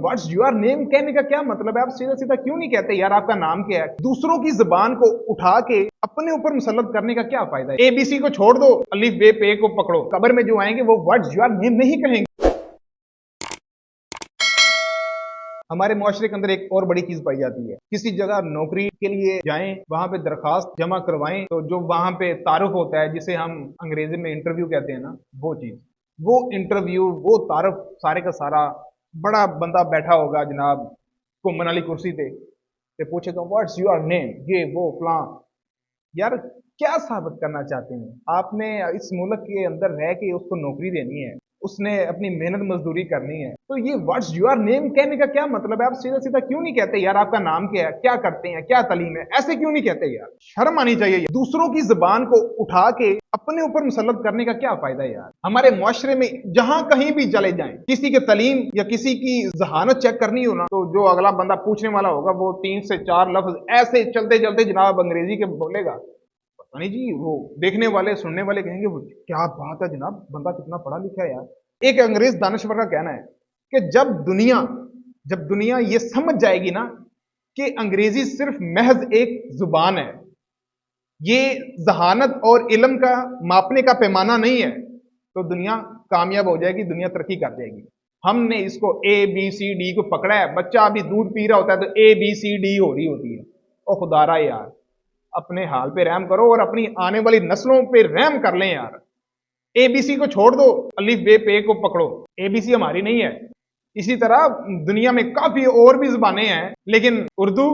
What's your name कहने का क्या मतलब है? आप सीधा सीधा क्यों नहीं कहते यार आपका नाम क्या है? दूसरों की जुबान को उठा के अपने ऊपर मुसल्लत करने का क्या फायदा है? एबीसी को छोड़ दो, अलिफ बे पे को पकड़ो। कब्र में जो आएंगे वो व्हाट्स योर नेम नहीं कहेंगे। हमारे मुआशरे के अंदर एक और बड़ी चीज पाई जाती है, किसी जगह नौकरी के लिए जाएं, वहां पे दरखास्त जमा करवाएं, तो जो वहां पे तारुफ होता है, जिसे हम अंग्रेजी में इंटरव्यू कहते हैं ना, वो चीज, वो इंटरव्यू, वो तारुफ, सारे का सारा बड़ा बंदा बैठा होगा जनाब घूमन वाली कुर्सी पे, पूछेगा व्हाट्स योर नेम, ये वो फलां। यार क्या साबित करना चाहते हैं? आपने इस मुल्क के अंदर रह के उसको नौकरी देनी है, उसने अपनी मेहनत मजदूरी करनी है, तो ये व्हाट्स योर नेम कहने का क्या मतलब है? आप सीधा सीधा क्यों नहीं कहते यार आपका नाम क्या है, क्या करते हैं, क्या तालीम है? ऐसे क्यों नहीं कहते यार? शर्म आनी चाहिए। दूसरों की जुबान को उठा के अपने ऊपर मुसल्लत करने का क्या फायदा है यार? हमारे मुआशरे में जहां कहीं भी चले जाएं, किसी के तालीम या किसी की जहानत चेक करनी हो ना, तो जो अगला बंदा पूछने वाला होगा वो 3 से 4 लफ्ज ऐसे चलते चलते जनाब अंग्रेजी के बोलेगा, नहीं जी, वो देखने वाले सुनने वाले कहेंगे वो क्या बात है जनाब, बंदा कितना पढ़ा लिखा है यार। एक अंग्रेज दानश्वर का कहना है कि जब दुनिया ये समझ जाएगी ना कि अंग्रेजी सिर्फ महज एक जुबान है, ये जहानत और इल्म का मापने का पैमाना नहीं है, तो दुनिया कामयाब हो जाएगी, दुनिया तरक्की कर जाएगी। हमने इसको ABCD को पकड़ा है। बच्चा अभी दूध पी रहा होता है तो ABCD हो रही होती है। ओ खुदारा यार, अपने हाल पे रहम करो और अपनी आने वाली नस्लों पे रहम कर लें यार। ABC को छोड़ दो, अलिफ बे पे को पकड़ो। ABC हमारी नहीं है। इसी तरह दुनिया में काफी और भी जुबानें हैं, लेकिन उर्दू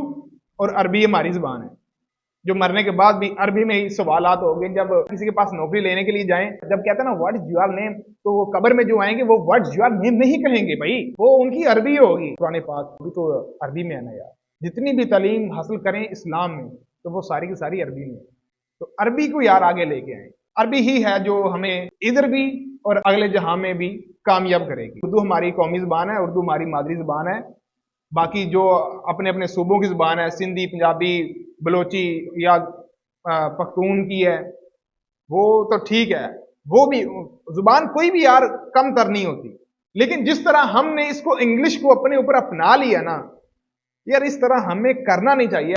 और अरबी हमारी जुबान है, जो मरने के बाद भी अरबी में ही सवालात हो गए। जब किसी के पास नौकरी लेने के लिए जाएं, जब कहते हैं ना व्हाट इज योर नेम, तो वो कब्र में जो आएंगे वो व्हाट इज योर नेम नहीं कहेंगे भाई, वो उनकी अरबी होगी। कुरान पाक भी तो अरबी में है ना यार। जितनी भी तालीम हासिल करें इस्लाम में, तो वो सारी की सारी अरबी में। तो अरबी को यार आगे लेके आए। अरबी ही है जो हमें इधर भी और अगले जहां में भी कामयाब करेगी। उर्दू हमारी कौमी जुबान है, उर्दू हमारी मादरी जुबान है। बाकी जो अपने अपने सूबों की जुबान है, सिंधी, पंजाबी, बलोची या पख्तून की है, वो तो ठीक है, वो भी जुबान कोई भी यार कम तर नहीं होती। लेकिन जिस तरह हमने इसको इंग्लिश को अपने ऊपर अपना लिया ना यार, इस तरह हमें करना नहीं चाहिए।